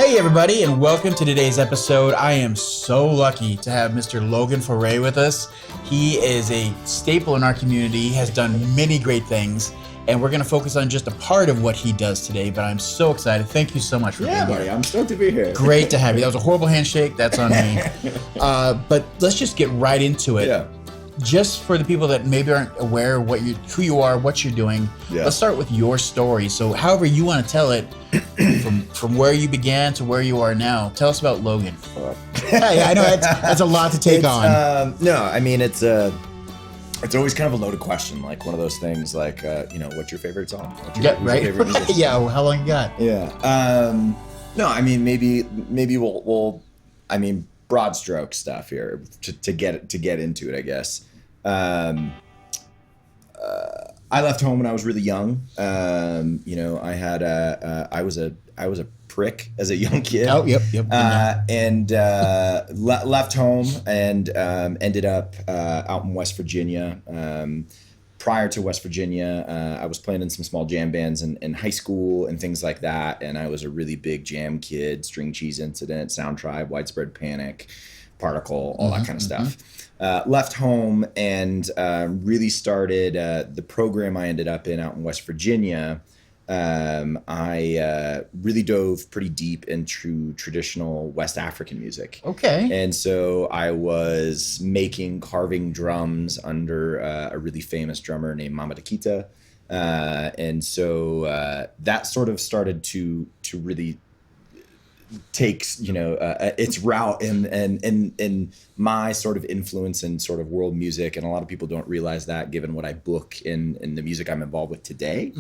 Hey everybody, and welcome to today's episode. I am so lucky to have Mr. Logan Foret with us. He is a staple in our community, has done many great things, and we're going to focus on just a part of what he does today, but I'm so excited. Thank you so much for being here. Buddy, I'm stoked to be here. Great to have you. That was a horrible handshake. That's on me. But let's just get right into it. Yeah. Just for the people that maybe aren't aware of who you are, what you're doing, let's start with your story. So however you want to tell it, from where you began to where you are now. Tell us about Logan. Yeah, I know that's a lot to take on. No, I mean, it's always kind of a loaded question, like one of those things like, what's your favorite song? What's your favorite musician? Yeah, well, how long you got? Yeah. No, I mean, maybe we'll broad stroke stuff here to get into it, I guess. I left home when I was really young. I was a prick as a young kid. Oh, yep. And left home and ended up out in West Virginia. Prior to West Virginia, I was playing in some small jam bands in high school and things like that. And I was a really big jam kid, String Cheese Incident, Sound Tribe, Widespread Panic, Particle, all that kind of stuff. Left home and really started the program I ended up in out in West Virginia. I really dove pretty deep into traditional West African music. Okay. And so I was carving drums under a really famous drummer named Mama Dakita. And so that sort of started to really takes its route in my sort of influence in sort of world music, and a lot of people don't realize that given what I book in the music I'm involved with today.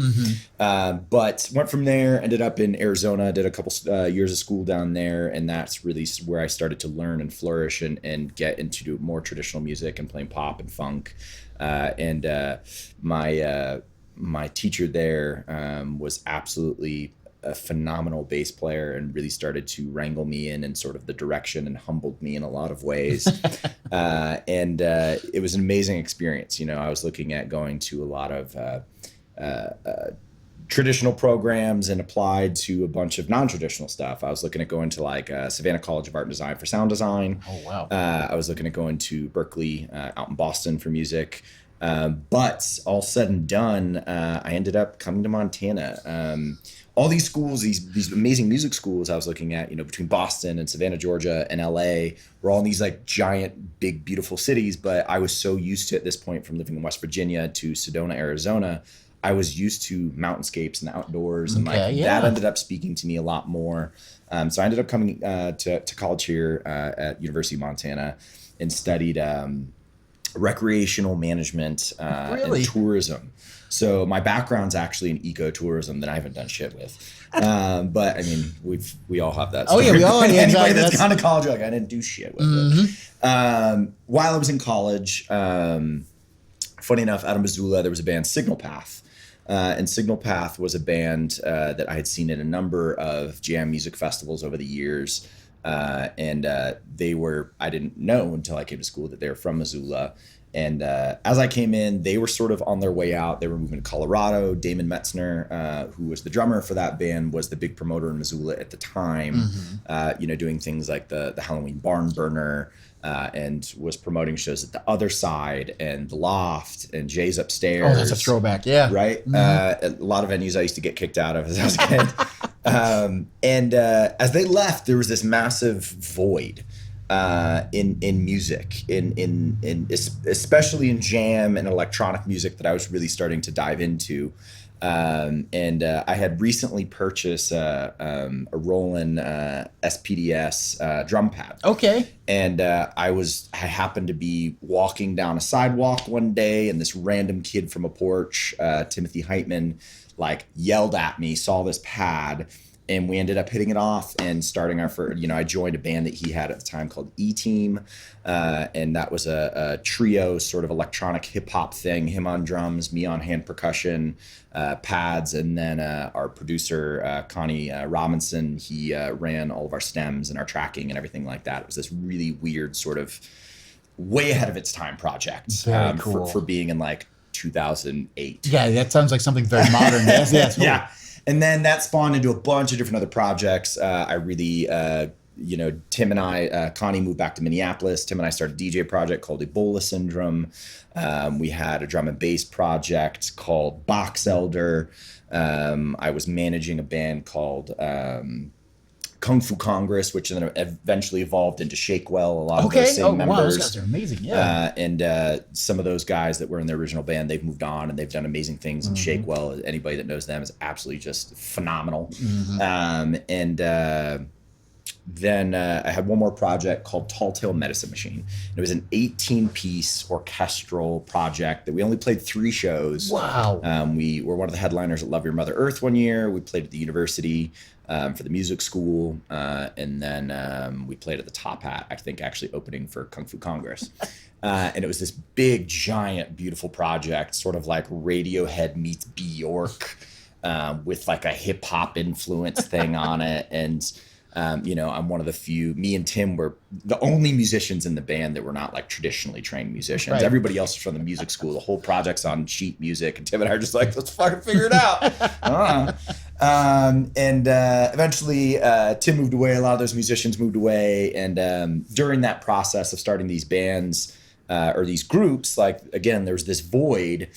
But went from there, ended up in Arizona, did a couple years of school down there, and that's really where I started to learn and flourish and get into more traditional music and playing pop and funk. My teacher there was absolutely a phenomenal bass player and really started to wrangle me in sort of the direction and humbled me in a lot of ways. It was an amazing experience. I was looking at going to a lot of traditional programs and applied to a bunch of non-traditional stuff. I was looking at going to like Savannah College of Art and Design for sound design. Oh, wow. I was looking at going to Berkeley out in Boston for music. But all said and done, I ended up coming to Montana. All these schools, these amazing music schools I was looking at, between Boston and Savannah, Georgia and LA, were all in these like giant, big, beautiful cities. But I was so used to, at this point, from living in West Virginia to Sedona, Arizona, I was used to mountainscapes and outdoors. And that ended up speaking to me a lot more. So I ended up coming to college here at University of Montana and studied recreational management and tourism. So my background's actually in ecotourism that I haven't done shit with. But I mean, we all have that. Oh yeah, we all. Anybody that's gone to college, like I didn't do shit with it. While I was in college, funny enough, out of Missoula, there was a band, Signal Path. And Signal Path was a band that I had seen at a number of jam music festivals over the years. They were, I didn't know until I came to school that they were from Missoula. And as I came in, they were sort of on their way out. They were moving to Colorado. Damon Metzner, who was the drummer for that band, was the big promoter in Missoula at the time, doing things like the Halloween Barn Burner, and was promoting shows at the Other Side and the Loft and Jay's Upstairs. Oh, that's a throwback, yeah. Right? A lot of venues I used to get kicked out of as I was a kid. As they left, there was this massive void in music, especially in jam and electronic music that I was really starting to dive into. I had recently purchased a Roland SPDS drum pad. Okay. And I happened to be walking down a sidewalk one day, and this random kid from a porch, Timothy Heitman, yelled at me, saw this pad, and we ended up hitting it off and starting our first, I joined a band that he had at the time called Eteam. And that was a trio sort of electronic hip hop thing, him on drums, me on hand percussion, pads. And then our producer, Connie Robinson, he ran all of our stems and our tracking and everything like that. It was this really weird sort of way ahead of its time project. Very cool. for being in 2008. Yeah, that sounds like something very modern. Yes, cool. Yeah. And then that spawned into a bunch of different other projects. I really, Tim and I, Connie moved back to Minneapolis. Tim and I started a DJ project called Ebola Syndrome. We had a drum and bass project called Box Elder. I was managing a band called Kung Fu Congress, which then eventually evolved into Shakewell. A lot of those same members. Wow, those guys are amazing. Yeah. And some of those guys that were in the original band, they've moved on and they've done amazing things. And Shakewell, anybody that knows them, is absolutely just phenomenal. Then I had one more project called Tall Tale Medicine Machine. It was an 18-piece orchestral project that we only played 3 shows. Wow. We were one of the headliners at Love Your Mother Earth one year. We played at the university for the music school. And then we played at the Top Hat, I think actually opening for Kung Fu Congress. And it was this big, giant, beautiful project, sort of like Radiohead meets Bjork with like a hip hop influence thing on it. And I'm one of the few, me and Tim were the only musicians in the band that were not like traditionally trained musicians. Right. Everybody else is from the music school. The whole project's on sheet music. And Tim and I are just like, let's fucking figure it out. Eventually Tim moved away. A lot of those musicians moved away. And during that process of starting these bands or these groups, like, again, there was this void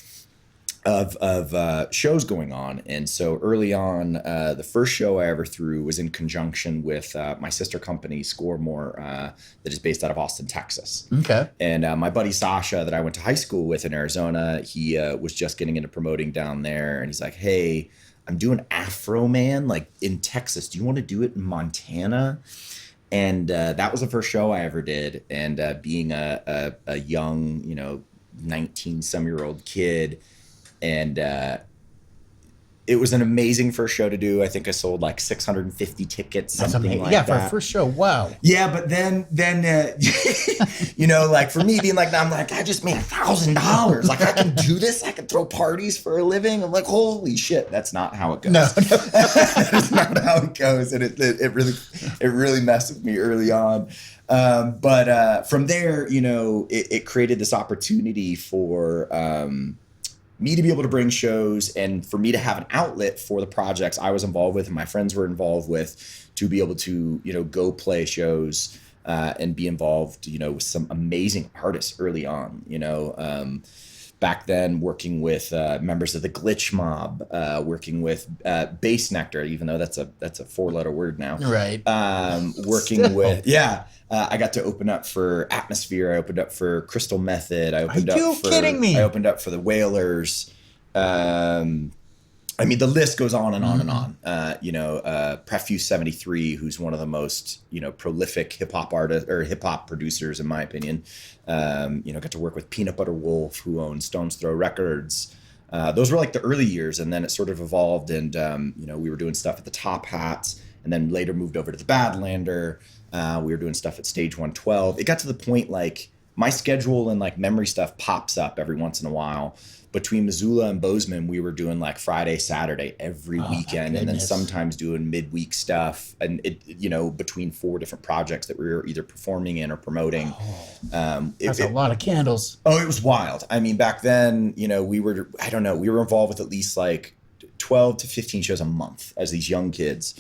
of shows going on. And so early on, the first show I ever threw was in conjunction with my sister company, Scoremore, that is based out of Austin, Texas. Okay. And my buddy Sasha that I went to high school with in Arizona, he was just getting into promoting down there. And he's like, hey, I'm doing Afro Man, like in Texas. Do you want to do it in Montana? And that was the first show I ever did. And being a young, 19-some-year-old kid, and it was an amazing first show to do. I think I sold like 650 tickets, something like that. Yeah, for a first show. Wow. Yeah, but then like for me being like, I'm like, I just made $1,000. Like I can do this. I can throw parties for a living. I'm like, holy shit, that's not how it goes. No. That's not how it goes, and it really messed with me early on. But from there, it created this opportunity for me to be able to bring shows and for me to have an outlet for the projects I was involved with and my friends were involved with, to be able to, go play shows and be involved, with some amazing artists early on, back then working with members of the Glitch Mob, working with Bass Nectar, even though that's a 4-letter word now. Right. Working with, I got to open up for Atmosphere. I opened up for Crystal Method. I opened kidding me? I opened up for the Wailers. The list goes on and on and on. Prefuse 73, who's one of the most, prolific hip hop artists or hip hop producers, in my opinion. Got to work with Peanut Butter Wolf, who owns Stone's Throw Records. Those were like the early years, and then it sort of evolved, and we were doing stuff at the Top Hat, and then later moved over to the Badlander. We were doing stuff at Stage 112. It got to the point like my schedule and like memory stuff pops up every once in a while. Between Missoula and Bozeman, we were doing like Friday, Saturday every weekend, and then sometimes doing midweek stuff. And it, between 4 different projects that we were either performing in or promoting. That's a lot of candles. Oh, it was wild. I mean, back then, we were involved with at least like 12 to 15 shows a month as these young kids.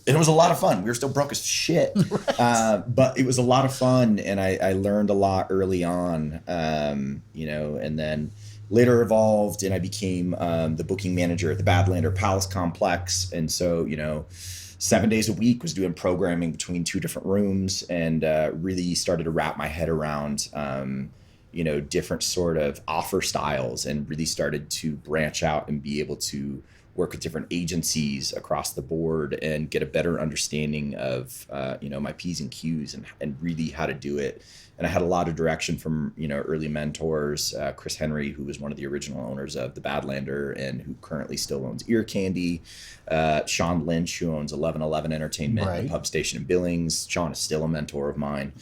And it was a lot of fun. We were still broke as shit, right. But it was a lot of fun, and I learned a lot early on, and then later evolved, and I became the booking manager at the Badlander Palace Complex. And so, 7 days a week was doing programming between 2 different rooms, and really started to wrap my head around, different sort of offer styles, and really started to branch out and be able to work with different agencies across the board and get a better understanding of, my P's and Q's and really how to do it. And I had a lot of direction from, early mentors, Chris Henry, who was one of the original owners of the Badlander and who currently still owns Ear Candy, Sean Lynch, who owns 1111 Entertainment, right. Pub Station in Billings. Sean is still a mentor of mine.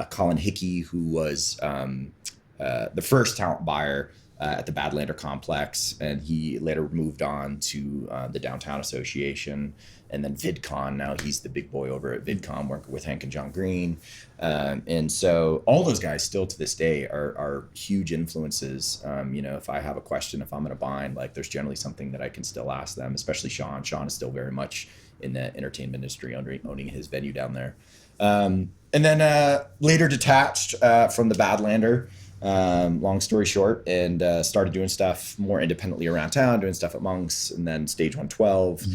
Colin Hickey, who was the first talent buyer at the Badlander complex, and he later moved on to the Downtown Association, and then VidCon. Now he's the big boy over at VidCon, working with Hank and John Green. And so all those guys still to this day are huge influences. If I have a question, if I'm in a bind, like there's generally something that I can still ask them, especially Sean. Sean is still very much in the entertainment industry, owning his venue down there. And then later detached from the Badlander, long story short, and started doing stuff more independently around town, doing stuff at Monks, and then Stage 112.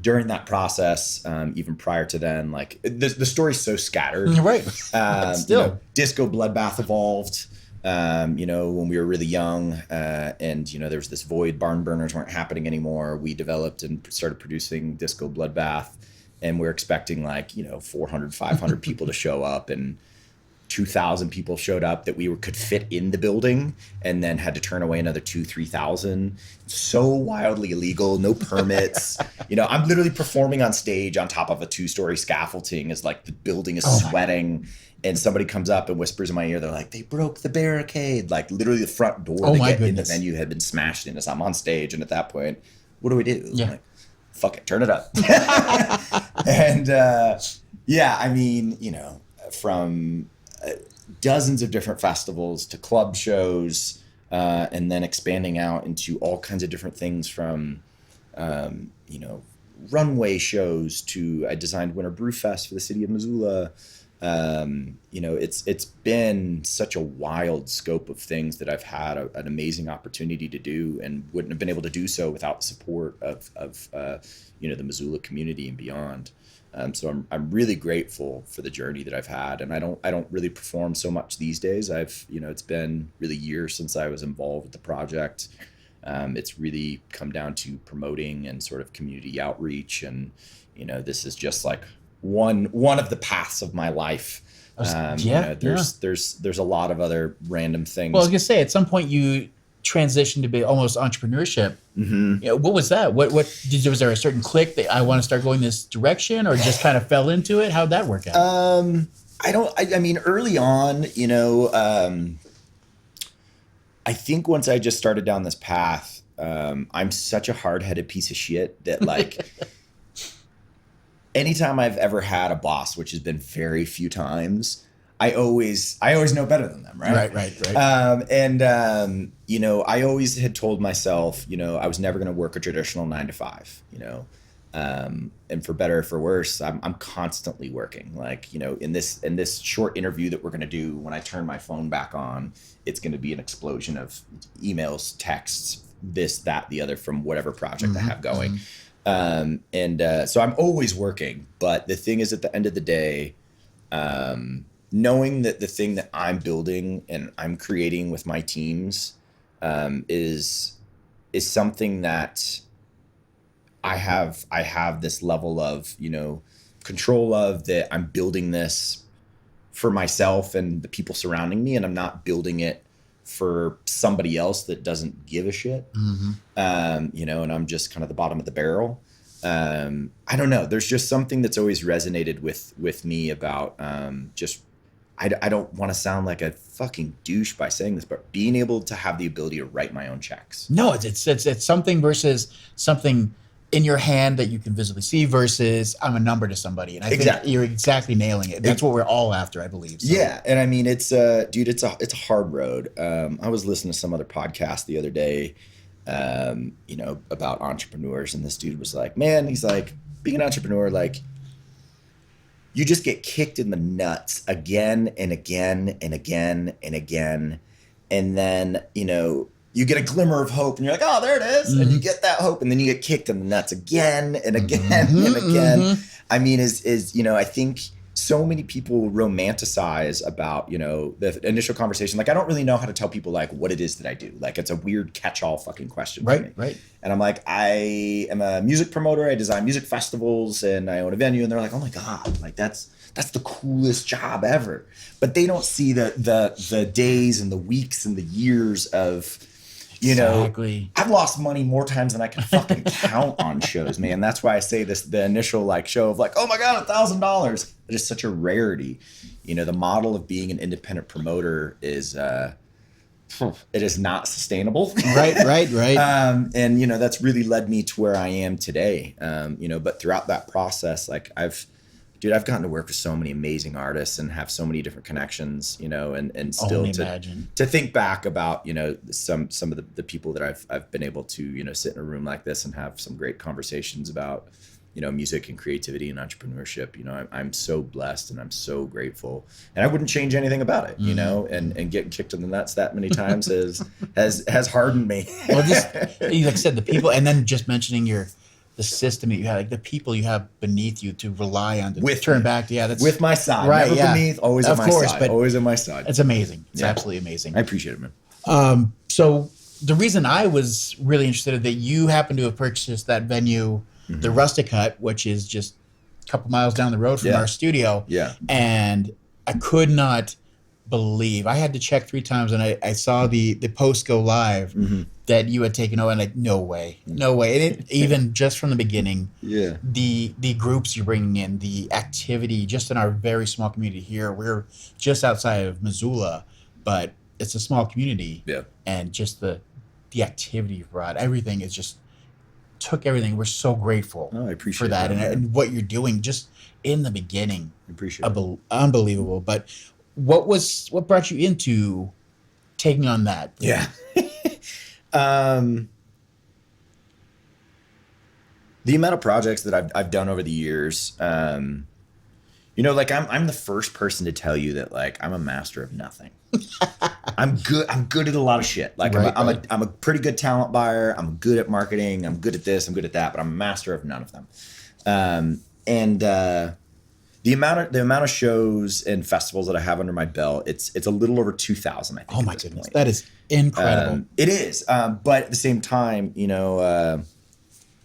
During that process, even prior to then, like the story's so scattered. Right. Still, disco Bloodbath evolved. When we were really young, and there was this void. Barn burners weren't happening anymore. We developed and started producing disco Bloodbath, and we're expecting 400, 500 people to show up, and 2,000 people showed up that we could fit in the building, and then had to turn away another 2,000-3,000. So wildly illegal, no permits. I'm literally performing on stage on top of a 2-story scaffolding as like the building is sweating, and somebody comes up and whispers in my ear, they're like, they broke the barricade. Like literally the front door to get in the venue had been smashed in as I'm on stage. And at that point, what do we do? Yeah. I'm like, fuck it, turn it up. And from dozens of different festivals to club shows, and then expanding out into all kinds of different things from, runway shows to I designed Winter Brew Fest for the city of Missoula. It's been such a wild scope of things that I've had an amazing opportunity to do, and wouldn't have been able to do so without the support of the Missoula community and beyond. So I'm really grateful for the journey that I've had, and I don't really perform so much these days. It's been really years since I was involved with the project. It's really come down to promoting and sort of community outreach, and this is just like one of the paths of my life. There's a lot of other random things. Well, I was gonna say, at some point you transitioned to be almost entrepreneurship. What was that? Was there a certain click that I want to start going this direction, or just kind of fell into it? How'd that work out? Early on, I think once I just started down this path, I'm such a hard-headed piece of shit that anytime I've ever had a boss, which has been very few times, I always know better than them, right? Right. I always had told myself, I was never going to work a traditional 9-to-5, and for better or for worse, I'm constantly working. In this short interview that we're going to do, when I turn my phone back on, it's going to be an explosion of emails, texts, this, that, the other, from whatever project I have going. So I'm always working, but the thing is, at the end of the day, knowing that the thing that I'm building and I'm creating with my teams is something that I have this level of control of, that I'm building this for myself and the people surrounding me, and I'm not building it for somebody else that doesn't give a shit. And I'm just kind of the bottom of the barrel. I don't know. There's just something that's always resonated with me about I don't want to sound like a fucking douche by saying this, but being able to have the ability to write my own checks. No, it's something versus something in your hand that you can visibly see versus I'm a number to somebody. And I think you're exactly nailing it. That's what we're all after, I believe. So. Yeah. And I mean, it's dude, it's a hard road. I was listening to some other podcast the other day, about entrepreneurs. And this dude was like, man, he's like, being an entrepreneur, you just get kicked in the nuts again and again and again and again. And then, you get a glimmer of hope and you're like, oh, there it is. And you get that hope, and then you get kicked in the nuts again and again and again. I mean, I think so many people romanticize about, the initial conversation. I don't really know how to tell people what it is that I do. It's a weird catch-all fucking question for me. Right. And I'm like, I am a music promoter. I design music festivals and I own a venue. And they're like, oh my God, that's the coolest job ever. But they don't see the days and the weeks and the years of, I've lost money more times than I can fucking count on shows, man. That's why I say this, the initial show of oh my God, $1,000. It is such a rarity. The model of being an independent promoter is, it is not sustainable. Right. And, you know, that's really led me to where I am today. You know, but throughout that process, like I've gotten to work with so many amazing artists and have so many different connections, you know, and still to think back about, you know, some of the people that I've been able to, you know, sit in a room like this and have some great conversations about, you know, music and creativity and entrepreneurship. You know, I'm so blessed and I'm so grateful, and I wouldn't change anything about it, you know, and getting kicked in the nuts that many times has hardened me. Well, just like I said, the people, and then just mentioning the system that you have, like the people you have beneath you to rely on to turn back to. Yeah, that's with my side, right? Never beneath, always of on my course, side, but always on my side. It's amazing. It's absolutely amazing. I appreciate it, man. So the reason I was really interested in that you happen to have purchased that venue, the Rustic Hut, which is just a couple miles down the road from our studio. Yeah. And I could not believe, I had to check 3 times, and I saw the post go live that you had taken over, and like, no way. And it, even just from the beginning, the groups you're bringing in, the activity, just in our very small community here, we're just outside of Missoula, but it's a small community. Yeah. And just the activity you brought, everything is just took everything. We're so grateful I appreciate for that, and what you're doing just in the beginning. I appreciate it. Unbelievable. But what brought you into taking on that? Yeah. The amount of projects that I've done over the years, you know, like I'm the first person to tell you that like I'm a master of nothing. I'm good at a lot of shit. Like I'm a pretty good talent buyer. I'm good at marketing. I'm good at this. I'm good at that. But I'm a master of none of them. And the amount of shows and festivals that I have under my belt, it's a little over 2,000. I think. Oh my goodness, that is incredible. It is. But at the same time, you know,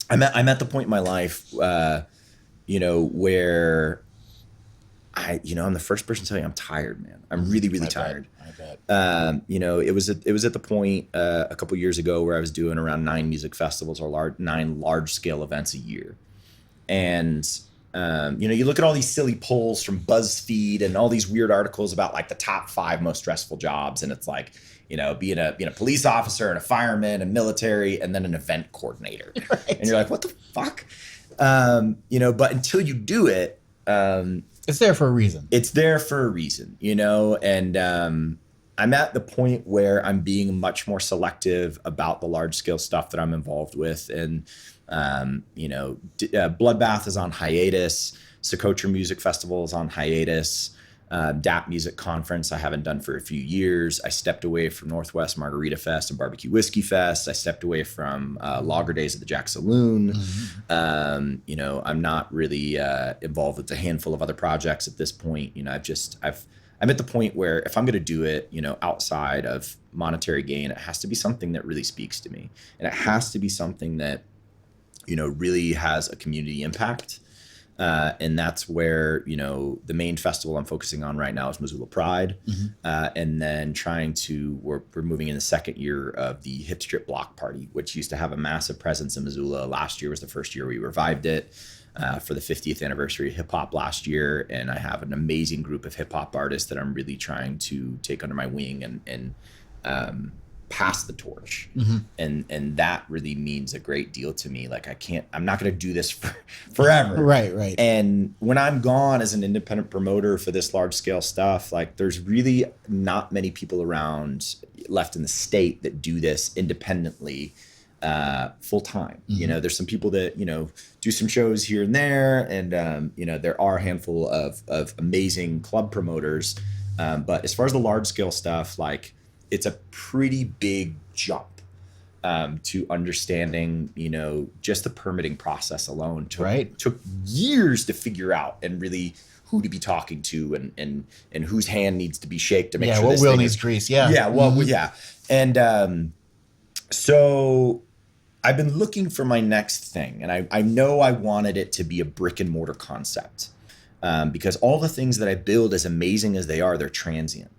I'm at the point in my life, you know, where I'm the first person to tell you I'm tired, man. I'm really, really tired. I bet. You know, it was at the point a couple years ago where I was doing around 9 music festivals or 9 large scale events a year. And, you know, you look at all these silly polls from BuzzFeed and all these weird articles about like the top 5 most stressful jobs. And it's like, you know, being a police officer and a fireman and military and then an event coordinator. Right. And you're like, what the fuck? You know, but until you do it, it's there for a reason. It's there for a reason, you know, and I'm at the point where I'm being much more selective about the large scale stuff that I'm involved with. And, you know, Bloodbath is on hiatus. Socotra Music Festival is on hiatus. DAP Music Conference I haven't done for a few years. I stepped away from Northwest Margarita Fest and Barbecue Whiskey Fest. I stepped away from Lager Days at the Jack Saloon. You know, I'm not really involved with a handful of other projects at this point. You know, I'm at the point where if I'm going to do it, you know, outside of monetary gain, it has to be something that really speaks to me. And it has to be something that, you know, really has a community impact. And that's where, you know, the main festival I'm focusing on right now is Missoula Pride. And then we're moving in the second year of the Hip Strip Block Party, which used to have a massive presence in Missoula. Last year was the first year we revived it for the 50th anniversary of hip hop last year. And I have an amazing group of hip hop artists that I'm really trying to take under my wing and pass the torch. And that really means a great deal to me. Like I'm not going to do this forever. Right. And when I'm gone as an independent promoter for this large scale stuff, like there's really not many people around left in the state that do this independently full time. You know, there's some people that, you know, do some shows here and there. And, you know, there are a handful of amazing club promoters. But as far as the large scale stuff, like, it's a pretty big jump to understanding, you know, just the permitting process alone took years to figure out, and really who to be talking to and whose hand needs to be shaken to make sure what wheel needs grease. Yeah. And so I've been looking for my next thing, and I know I wanted it to be a brick and mortar concept because all the things that I build, as amazing as they are, they're transient.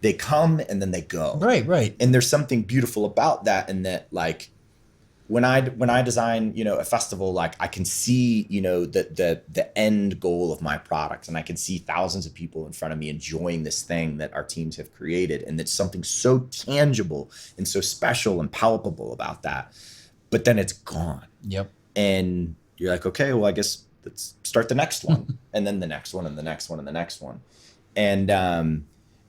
They come and then they go. Right. And there's something beautiful about that, in that, like, when I design, a festival, like I can see, the end goal of my product, and I can see thousands of people in front of me enjoying this thing that our teams have created, and it's something so tangible and so special and palpable about that. But then it's gone. Yep. And you're like, okay, well, I guess let's start the next one, and then the next one, and the next one, and the next one. And I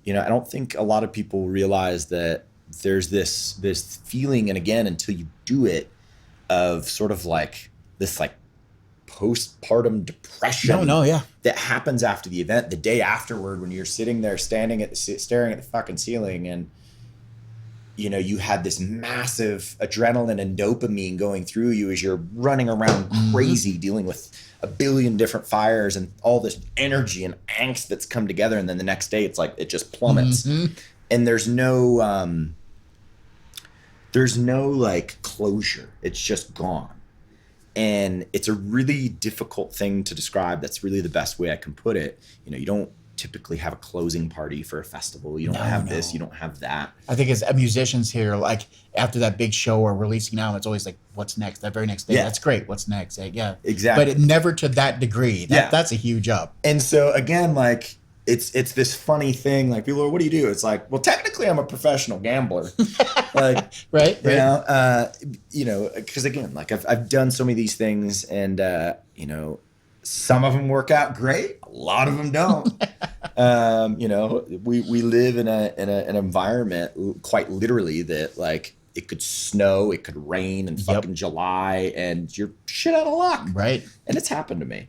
don't think a lot of people realize that there's this feeling, and again, until you do it, of sort of like this like postpartum depression that happens after the event, the day afterward, when you're sitting there staring at the fucking ceiling, and you had this massive adrenaline and dopamine going through you as you're running around crazy, dealing with a billion different fires and all this energy and angst that's come together. And then the next day it's like it just plummets. And there's no like closure. It's just gone. And it's a really difficult thing to describe. That's really the best way I can put it. You don't typically have a closing party for a festival. You don't have this, you don't have that. I think as musicians here, like after that big show or releasing an album, it's always like, what's next? That very next day, that's great. What's next? Yeah, exactly. But it never to that degree. That's a huge up. And so again, like it's this funny thing. Like people are, what do you do? It's like, well, technically I'm a professional gambler. Like, right. because again, like I've done so many of these things, and some of them work out great, a lot of them don't. We live in an environment, quite literally, that like it could snow, it could rain in fucking July, and you're shit out of luck. Right. And it's happened to me.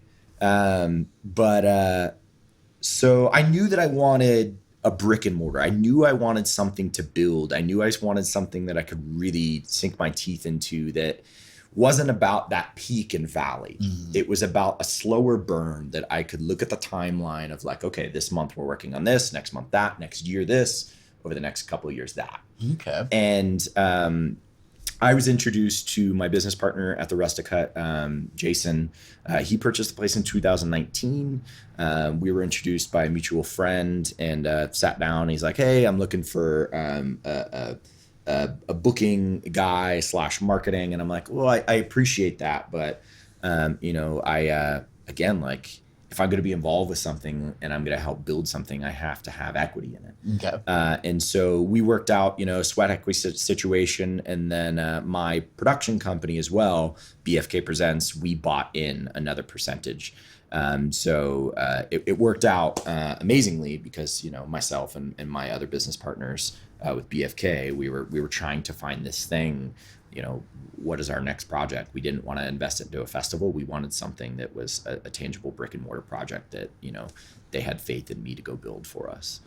So I knew that I wanted a brick and mortar. I knew I wanted something to build. I knew I wanted something that I could really sink my teeth into, that wasn't about that peak and valley. It was about a slower burn, that I could look at the timeline of like, okay, this month we're working on this, next month that, next year this, over the next couple of years that. Okay. And I was introduced to my business partner at the Rustic Hut, Jason. He purchased the place in 2019. We were introduced by a mutual friend, and sat down. He's like, hey, I'm looking for a booking guy / marketing. And I'm like, well, I appreciate that. But, again, like, if I'm going to be involved with something and I'm going to help build something, I have to have equity in it. Okay. And so we worked out, a sweat equity situation. And then my production company as well, BFK Presents, we bought in another percentage. So it worked out amazingly, because, myself and my other business partners with BFK, we were trying to find this thing. What is our next project? We didn't want to invest into a festival. We wanted something that was a tangible brick and mortar project that, they had faith in me to go build for us.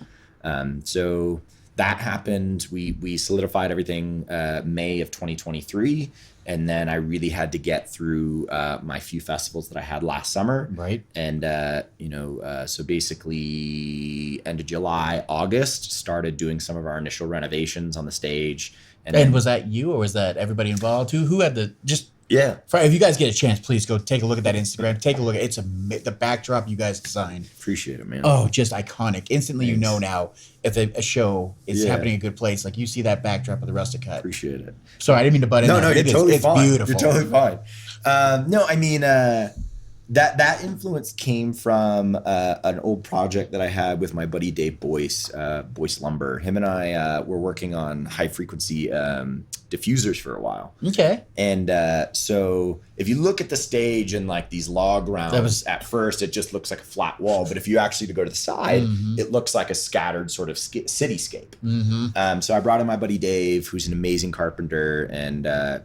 So that happened. We solidified everything May of 2023. And then I really had to get through my few festivals that I had last summer. Right. And, so basically end of July, August, started doing some of our initial renovations on the stage. And then, was that you, or was that everybody involved? Who had the just? Yeah. If you guys get a chance, please go take a look at that Instagram. Take a look at the backdrop you guys designed. Appreciate it, man. Oh, just iconic. Instantly, Thanks. You know now if a show is happening in a good place. Like you see that backdrop of the Rustic Hut. Appreciate it. Sorry, I didn't mean to butt in. No, you're totally fine. It's beautiful. You're totally fine. No, I mean, that influence came from an old project that I had with my buddy Dave Boyce, Boyce Lumber. Him and I were working on high frequency diffusers for a while. Okay. And so if you look at the stage and like these log rounds, at first it just looks like a flat wall, but if you actually go to the side, it looks like a scattered sort of cityscape. So I brought in my buddy Dave, who's an amazing carpenter, and I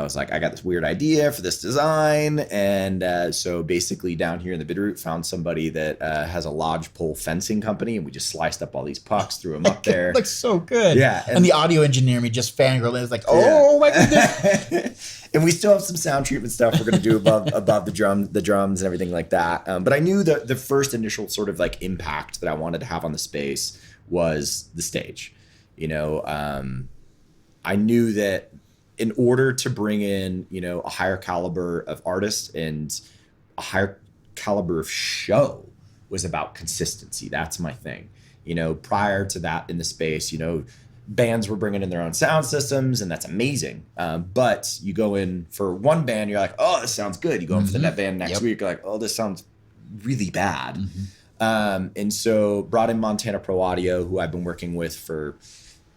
was like, I got this weird idea for this design. And so basically down here in the Bitterroot, found somebody that has a lodgepole fencing company, and we just sliced up all these pucks, threw them up there. It looks so good. Yeah. And the audio engineer me just fangirling. It's like, oh my goodness. And we still have some sound treatment stuff we're going to do above the drums and everything like that. But I knew that the first initial sort of like impact that I wanted to have on the space was the stage. I knew that in order to bring in, a higher caliber of artists and a higher caliber of show was about consistency. That's my thing. Prior to that in the space, bands were bringing in their own sound systems, and that's amazing. But you go in for one band, you're like, oh, this sounds good. You go in for the net band next week, you're like, oh, this sounds really bad. And so brought in Montana Pro Audio, who I've been working with for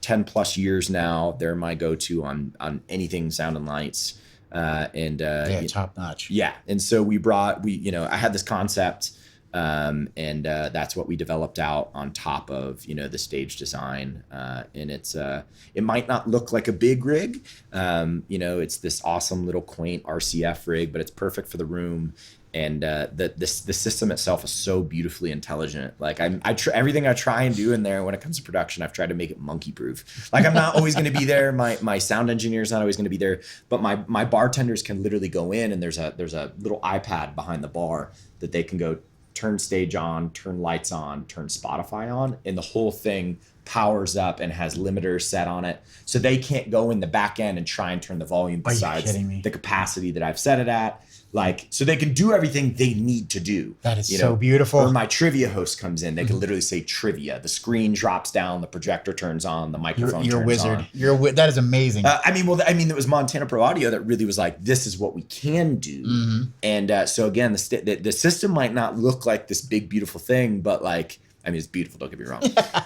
10 plus years now. They're my go-to on anything sound and lights. Top notch. Yeah. And so I had this concept, and that's what we developed out on top of, the stage design. And it might not look like a big rig. It's this awesome little quaint RCF rig, but it's perfect for the room. And the system itself is so beautifully intelligent. Like everything I try and do in there when it comes to production, I've tried to make it monkey proof. Like I'm not always going to be there. My sound engineer is not always going to be there, but my bartenders can literally go in, and there's a little iPad behind the bar that they can go turn stage on, turn lights on, turn Spotify on, and the whole thing powers up and has limiters set on it. So they can't go in the back end and try and turn the volume besides the capacity that I've set it at. Like, so they can do everything they need to do. That is so beautiful. When my trivia host comes in, they can literally say trivia. The screen drops down, the projector turns on, the microphone turns on. You're a wizard. That is amazing. It was Montana Pro Audio that really was like, this is what we can do. And so again, the system might not look like this big, beautiful thing, but like, it's beautiful, don't get me wrong.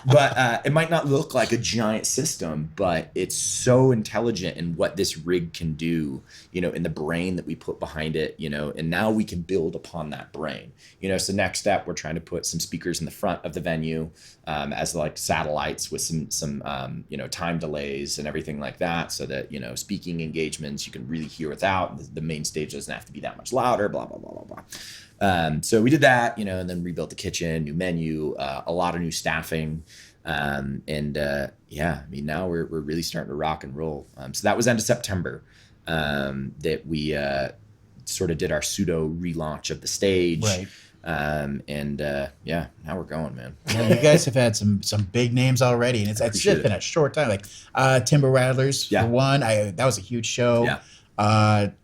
But it might not look like a giant system, but it's so intelligent in what this rig can do, in the brain that we put behind it, and now we can build upon that brain. So next step, we're trying to put some speakers in the front of the venue as like satellites with some time delays and everything like that, so that, speaking engagements, you can really hear without. The main stage doesn't have to be that much louder, blah, blah, blah, blah, blah. So we did that, and then rebuilt the kitchen, new menu, a lot of new staffing. Now we're really starting to rock and roll. So that was end of September, that we, sort of did our pseudo relaunch of the stage. Right. Now we're going, man. Yeah, you guys have had some big names already, and it's just been a short time. Like Timber Rattlers for one. That was a huge show. Yeah.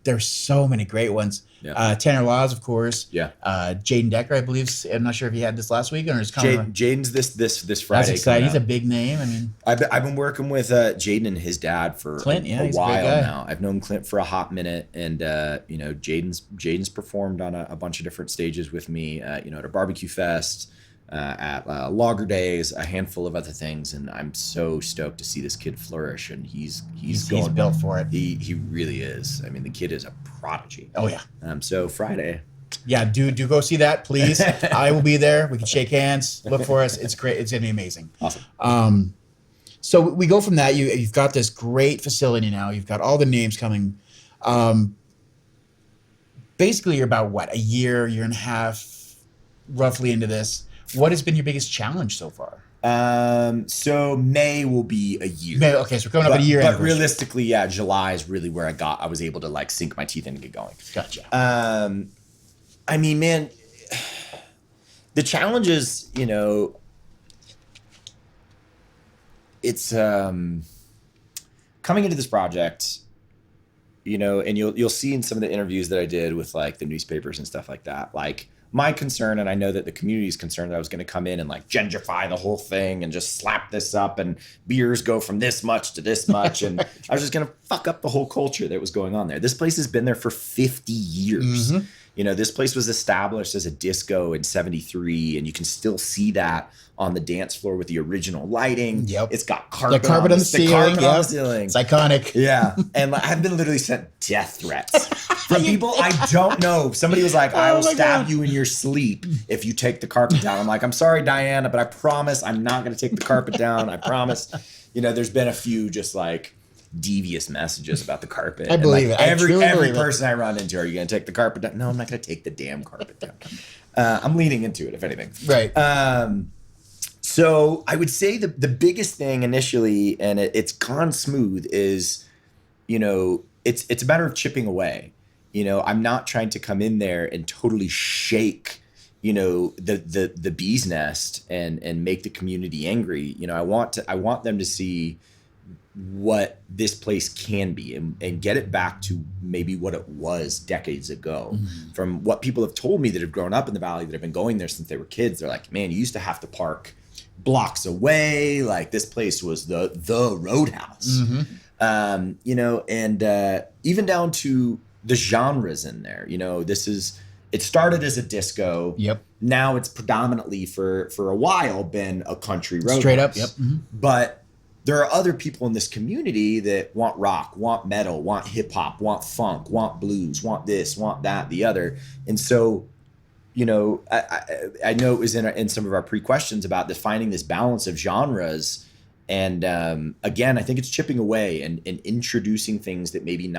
There's so many great ones. Yeah. Tanner Laws, of course. Yeah. Jaden Decker, I believe. I'm not sure if he had this last week or it's coming. Jaden's this Friday. That's exciting. He's a big name. I've been working with Jaden and his dad for Clint, a while now. I've known Clint for a hot minute, and Jaden's performed on a bunch of different stages with me. At a barbecue fest, at Lager Days, a handful of other things, and I'm so stoked to see this kid flourish. And he's built for it. He really is. The kid is a prodigy. Oh yeah. So Friday. Yeah, do go see that, please. I will be there. We can shake hands. Look for us. It's great. It's gonna be amazing. Awesome. So we go from that. You've got this great facility now. You've got all the names coming. Basically, you're about a year and a half, roughly into this. What has been your biggest challenge so far? So May will be a year. May, okay, so we're coming up a year. But realistically, July is really where I was able to sink my teeth in and get going. Gotcha. Man, the challenge is, it's coming into this project, and you'll see in some of the interviews that I did with the newspapers and stuff like that, my concern, and I know that the community is concerned, that I was going to come in and gentrify the whole thing and just slap this up and beers go from this much to this much. And I was just going to fuck up the whole culture that was going on there. This place has been there for 50 years. This place was established as a disco in 73, and you can still see that on the dance floor with the original lighting. Yep. It's got carpet, on the ceiling. On the ceiling. It's iconic. Yeah. And I've been literally sent death threats from people I don't know. Somebody was like, I will stab you in your sleep if you take the carpet down. I'm like, I'm sorry, Diana, but I promise I'm not going to take the carpet down. I promise. There's been a few just devious messages about the carpet. I believe it. Every person I run into, are you going to take the carpet down? No, I'm not going to take the damn carpet down. I'm leaning into it, if anything. Right. So I would say the biggest thing initially, and it's gone smooth, is, it's a matter of chipping away. I'm not trying to come in there and totally shake, the bee's nest and make the community angry. I want them to see what this place can be and get it back to maybe what it was decades ago. From what people have told me that have grown up in the valley, that have been going there since they were kids. They're like, man, you used to have to park blocks away. Like this place was the Roadhouse. You know, and even down to the genres in there. You know, it started as a disco. Yep. Now it's predominantly for a while been a country roadhouse. Straight up. Yep. But there are other people in this community that want rock, want metal, want hip hop, want funk, want blues, want this, want that, the other. And so, you know, I know it was in some of our pre-questions about defining this balance of genres. And again, I think it's chipping away and introducing things that maybe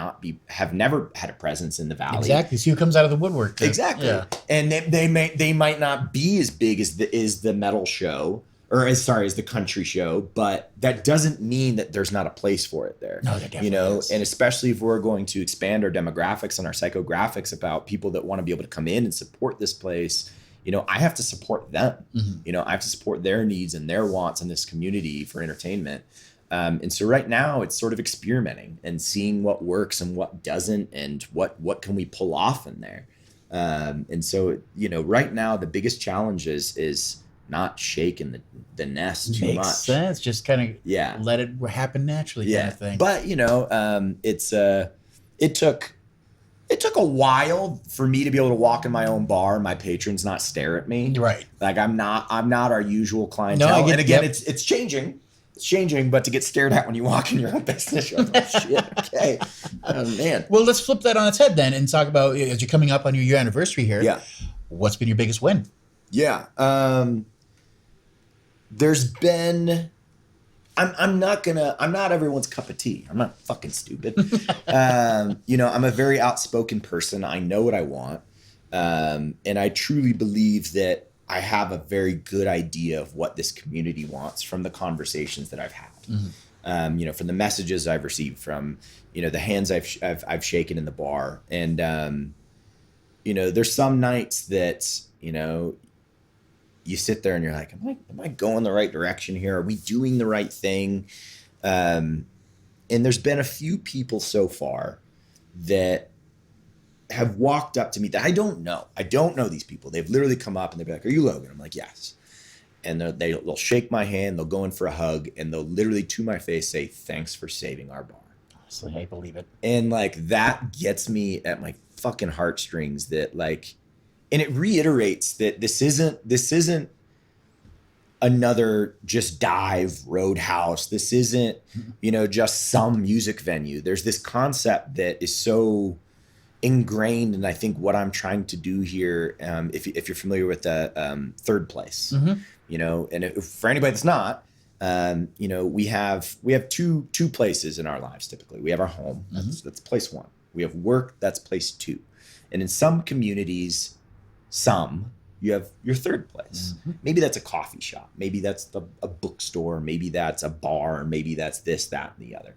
have never had a presence in the Valley. Exactly. See who comes out of the woodwork. Exactly. Yeah. And they might not be as big as the metal show, or as the country show, but that doesn't mean that there's not a place for it there. No, there definitely you know, is. And especially if we're going to expand our demographics and our psychographics about people that want to be able to come in and support this place, you know, I have to support them. You know, I have to support their needs and their wants in this community for entertainment. And so right now it's sort of experimenting and seeing what works and what doesn't, and what can we pull off in there. And so, you know, right now the biggest challenge is not shaking the nest too much. Makes sense. Just kind of let it happen naturally kind of thing. But, you know, it took a while for me to be able to walk in my own bar and my patrons not stare at me. Right. Like I'm not our usual clientele. No, I get, and again, yep. it's changing. It's changing, but to get stared at when you walk in your own business, you're like, oh, shit, okay. Oh, man. Well, let's flip that on its head then and talk about, as you're coming up on your year anniversary here. Yeah. What's been your biggest win? Yeah. There's been, I'm not everyone's cup of tea. I'm not fucking stupid. You know, I'm a very outspoken person. I know what I want. And I truly believe that I have a very good idea of what this community wants from the conversations that I've had. You know, from the messages I've received, from, you know, the hands I've shaken in the bar. And, you know, there's some nights that, you know, you sit there and you're like, am I going the right direction here? Are we doing the right thing? And there's been a few people so far that have walked up to me that I don't know. I don't know these people. They've literally come up and they'll be like, are you Logan? I'm like, yes. And they'll shake my hand, they'll go in for a hug, and they'll literally to my face say, thanks for saving our bar. Honestly, I believe it. And like, that gets me at my fucking heartstrings, that like, and it reiterates that this isn't another just dive roadhouse. This isn't, you know, just some music venue. There's this concept that is so ingrained, and I think what I'm trying to do here, if you're familiar with the Third Place, you know, and for anybody that's not, you know, we have two places in our lives typically. We have our home, that's place one. We have work, that's place two. And in some communities, you have your third place. Maybe that's a coffee shop. Maybe that's a bookstore. Maybe that's a bar. Maybe that's this, that, and the other.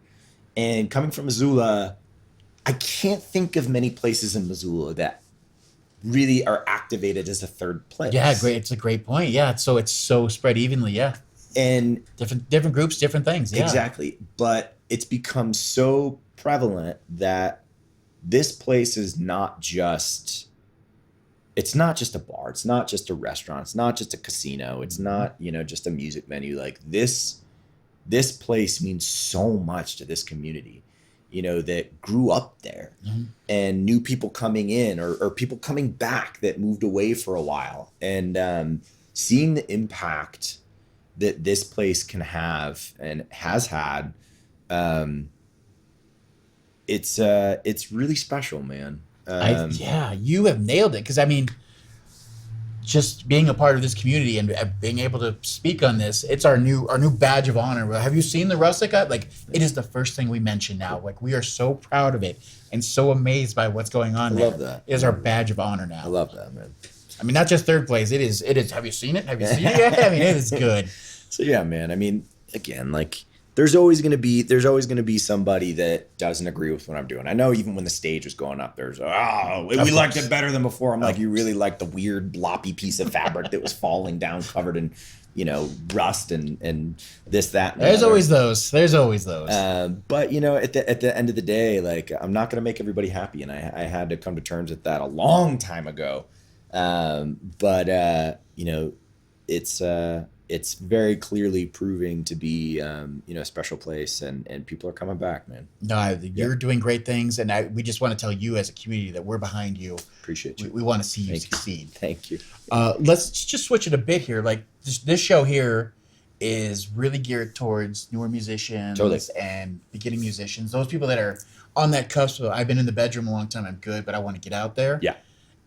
And coming from Missoula, I can't think of many places in Missoula that really are activated as a third place. Yeah, great. It's a great point. Yeah, it's so spread evenly. Yeah, and different groups, different things. Yeah. Exactly. But it's become so prevalent that this place is not just. It's not just a bar. It's not just a restaurant. It's not just a casino. It's not, you know, just a music venue. Like this place means so much to this community, you know, that grew up there, and new people coming in or people coming back that moved away for a while, and seeing the impact that this place can have and has had. It's really special, man. You have nailed it. Because I mean, just being a part of this community and being able to speak on this, it's our new badge of honor. Have you seen the Rustica? Like, it is the first thing we mention now. Like, we are so proud of it and so amazed by what's going on. I love that. It is our badge of honor now. I love that, man. I mean, not just third place. It is. Have you seen it? Have you seen it yet? I mean, it is good. So yeah, man. I mean, again, like, there's always gonna be somebody that doesn't agree with what I'm doing. I know even when the stage was going up, we liked it better than before. I'm like, you really like the weird bloppy piece of fabric that was falling down, covered in, you know, rust and this, that. And There's always those. But you know, at the end of the day, like, I'm not gonna make everybody happy, and I had to come to terms with that a long time ago. But you know, it's it's very clearly proving to be, a special place, and people are coming back, man. No, you're doing great things, and we just want to tell you as a community that we're behind you. Appreciate you. We want to see you Thank succeed. Thank you. Let's just switch it a bit here. Like this show here is really geared towards newer musicians and beginning musicians. Those people that are on that cusp of, I've been in the bedroom a long time, I'm good, but I want to get out there. Yeah.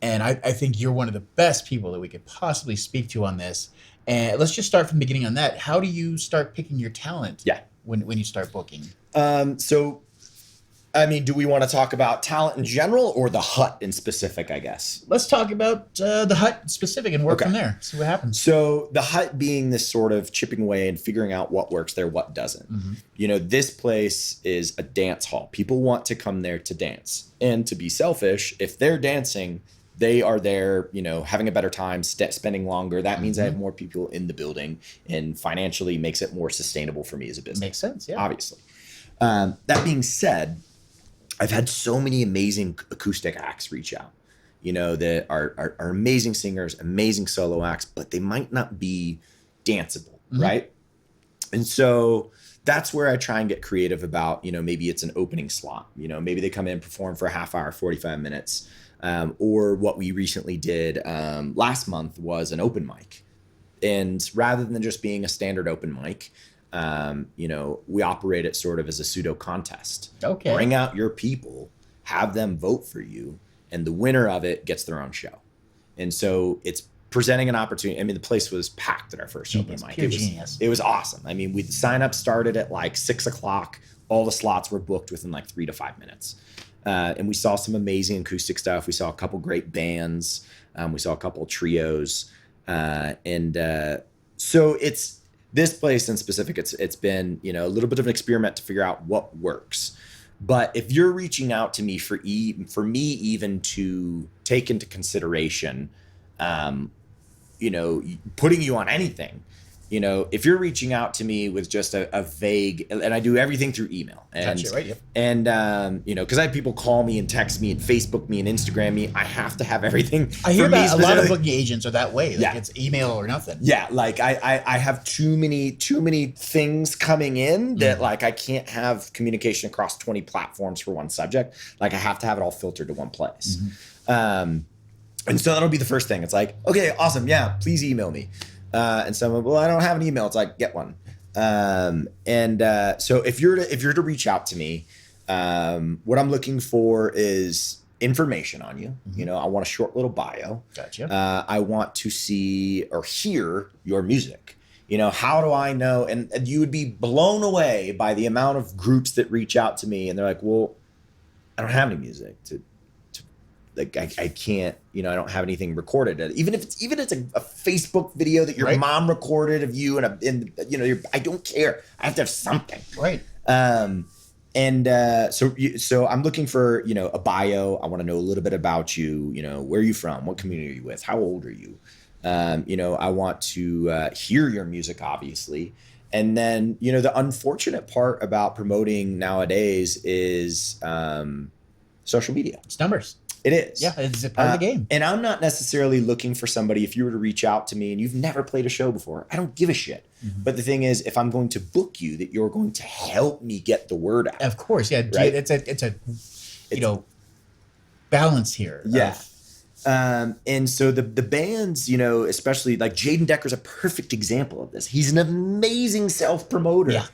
And I think you're one of the best people that we could possibly speak to on this. And let's just start from the beginning on that. How do you start picking your talent when you start booking? Do we want to talk about talent in general or the hut in specific, I guess? Let's talk about the hut specific and work from there. See what happens. So the hut being this sort of chipping away and figuring out what works there, what doesn't. Mm-hmm. This place is a dance hall. People want to come there to dance. And to be selfish, if they're dancing, they are there, having a better time, spending longer. That means I have more people in the building, and financially makes it more sustainable for me as a business. Makes sense, yeah. Obviously. That being said, I've had so many amazing acoustic acts reach out, that are amazing singers, amazing solo acts, but they might not be danceable, right? And so that's where I try and get creative about, maybe it's an opening slot. Maybe they come in, perform for a half hour, 45 minutes. Or what we recently did last month was an open mic. And rather than just being a standard open mic, we operate it sort of as a pseudo contest. Okay. Bring out your people, have them vote for you, and the winner of it gets their own show. And so it's presenting an opportunity. The place was packed at our first open mic. It was awesome. The sign up started at like 6:00. All the slots were booked within like 3 to 5 minutes. And we saw some amazing acoustic stuff. We saw a couple great bands. We saw a couple trios. So it's this place in specific. It's been, a little bit of an experiment to figure out what works. But if you're reaching out to me for me even to take into consideration, putting you on anything, if you're reaching out to me with just a vague, and I do everything through email, and gotcha, right, yep. And because I have people call me and text me and Facebook me and Instagram me, I have to have everything. I hear that a lot of booking agents are that way. Like it's email or nothing. Yeah, like I have too many things coming in that like I can't have communication across 20 platforms for one subject. Like I have to have it all filtered to one place. And so that'll be the first thing. It's like, okay, awesome, yeah, please email me. And someone, well, I don't have an email. It's like, get one. So if you're to reach out to me, what I'm looking for is information on you. I want a short little bio. Gotcha. I want to see or hear your music. How do I know? And you would be blown away by the amount of groups that reach out to me and they're like, well, I don't have any music I can't, I don't have anything recorded. Even if it's a Facebook video that your mom recorded of you I don't care. I have to have something. Right. So I'm looking for, a bio. I want to know a little bit about you. Where are you from? What community are you with? How old are you? I want to hear your music, obviously. And then, the unfortunate part about promoting nowadays is social media. It's numbers. It is. Yeah, it's a part of the game. And I'm not necessarily looking for somebody, if you were to reach out to me and you've never played a show before, I don't give a shit. But the thing is, if I'm going to book you, that you're going to help me get the word out. Of course, yeah. Right? It's a balance here. Yeah. And so the bands, especially like Jaden Decker's a perfect example of this. He's an amazing self-promoter. Yeah.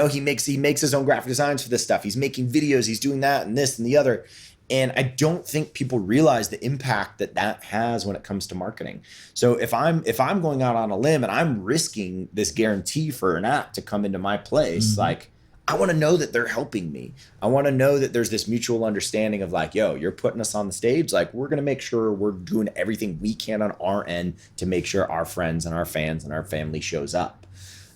He makes his own graphic designs for this stuff. He's making videos. He's doing that and this and the other. And I don't think people realize the impact that has when it comes to marketing. So if I'm going out on a limb and I'm risking this guarantee for an act to come into my place, like I want to know that they're helping me. I want to know that there's this mutual understanding of like, yo, you're putting us on the stage. Like we're going to make sure we're doing everything we can on our end to make sure our friends and our fans and our family shows up.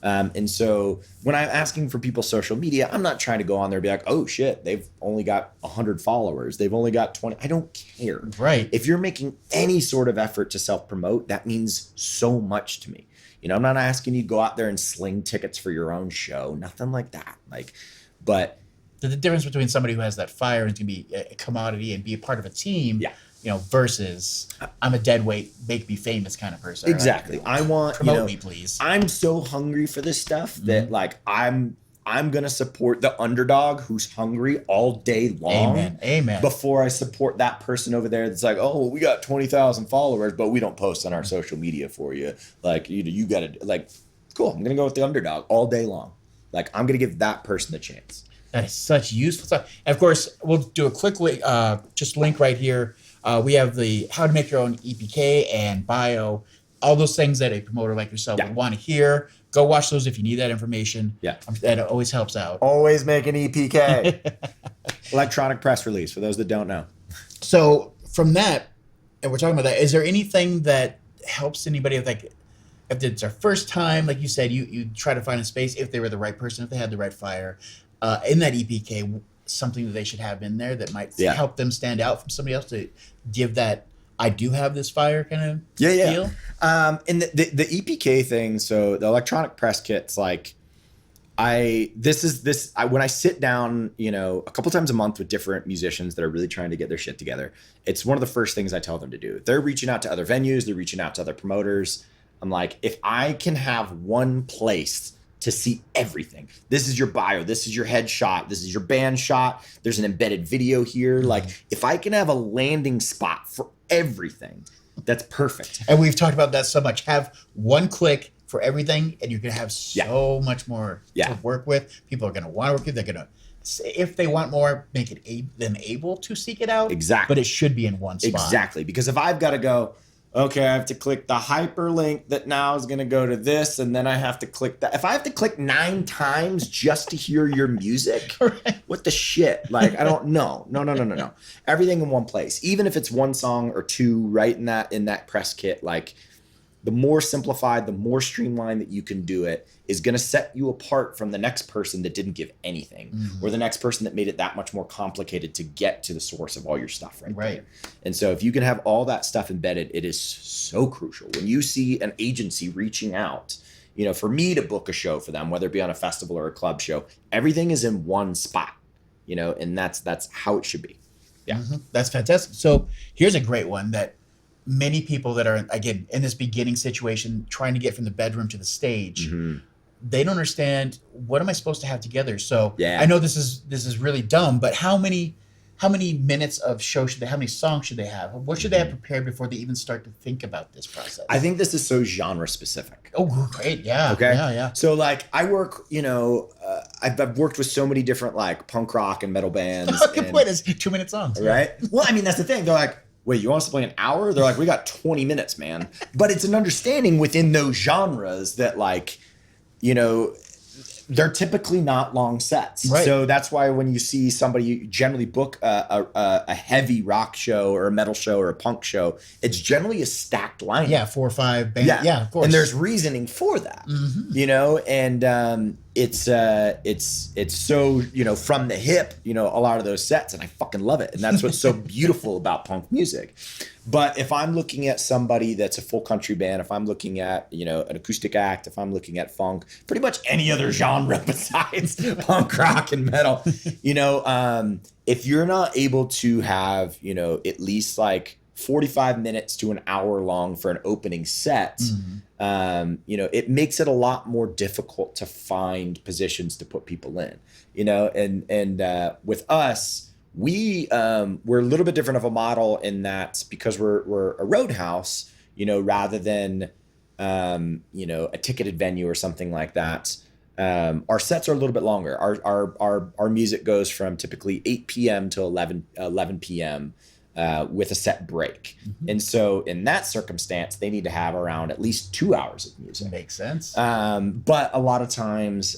And so when I'm asking for people's social media, I'm not trying to go on there and be like, oh shit, they've only got 100 followers. They've only got 20. I don't care. Right. If you're making any sort of effort to self-promote, that means so much to me. I'm not asking you to go out there and sling tickets for your own show, nothing like that. But the difference between somebody who has that fire and can be a commodity and be a part of a team versus I'm a dead weight, make me famous kind of person. Exactly. Right? I want, promote me, please. I'm so hungry for this stuff that like I'm going to support the underdog who's hungry all day long. Amen. Before I support that person over there that's like, oh, we got 20,000 followers, but we don't post on our social media for you. Like, you got to, like, cool. I'm going to go with the underdog all day long. Like, I'm going to give that person the chance. That is such useful stuff. And of course, we'll do a quick just link right here. We have the how to make your own EPK and bio, all those things that a promoter like yourself would want to hear. Go watch those if you need that information. Yeah. That always helps out. Always make an EPK. Electronic press release, for those that don't know. So from that, and we're talking about that, is there anything that helps anybody with, like, if it's their first time, like you said, you try to find a space, if they were the right person, if they had the right fire, in that EPK, something that they should have in there that might help them stand out from somebody else to give that I do have this fire kind of feel? And the EPK thing, so the electronic press kits, like when I sit down, a couple times a month with different musicians that are really trying to get their shit together, it's one of the first things I tell them to do. They're reaching out to other venues, they're reaching out to other promoters. I'm like, if I can have one place to see everything, this is your bio, this is your headshot, this is your band shot, there's an embedded video here. Like, if I can have a landing spot for everything, that's perfect. And we've talked about that so much. Have one click for everything, and you're going to have so much more to work with. People are going to want to work with. They're going to, if they want more, make it them able to seek it out. Exactly. But it should be in one spot. Exactly. Because if I've got to go, okay, I have to click the hyperlink that now is going to go to this, and then I have to click that. If I have to click 9 times just to hear your music, what the shit? Like, I don't know. No. Everything in one place. Even if it's one song or two right in that press kit, like, the more simplified, the more streamlined that you can do it is going to set you apart from the next person that didn't give anything, or the next person that made it that much more complicated to get to the source of all your stuff right there. And so if you can have all that stuff embedded, it is so crucial. When you see an agency reaching out, for me to book a show for them, whether it be on a festival or a club show, everything is in one spot, and that's how it should be. Yeah. That's fantastic. So here's a great one that many people that are, again, in this beginning situation, trying to get from the bedroom to the stage, they don't understand, what am I supposed to have together? So I know this is really dumb, but how many minutes of show should they, how many songs should they have? What should they have prepared before they even start to think about this process? I think this is so genre specific. Oh, great. Yeah. Okay. Yeah. So like I work, I've worked with so many different like punk rock and metal bands. Good point. It's 2-minute songs. Right. Well, I mean, that's the thing. They're like, wait, you want us to play an hour? They're like, we got 20 minutes, man. But it's an understanding within those genres that, like, they're typically not long sets. Right. So that's why when you see somebody generally book a heavy rock show or a metal show or a punk show, it's generally a stacked lineup. Yeah, 4 or 5 bands. Yeah, of course. And there's reasoning for that, and it's so, from the hip, a lot of those sets, and I fucking love it. And that's what's so beautiful about punk music. But if I'm looking at somebody that's a full country band, if I'm looking at, an acoustic act, if I'm looking at funk, pretty much any other genre besides punk rock and metal, if you're not able to have, at least like 45 minutes to an hour long for an opening set, it makes it a lot more difficult to find positions to put people in, and with us, we're a little bit different of a model in that because we're a roadhouse, rather than, a ticketed venue or something like that. Our sets are a little bit longer. Our music goes from typically 8 p.m. to 11 p.m. With a set break. And so in that circumstance, they need to have around at least 2 hours of music. Makes sense. But a lot of times,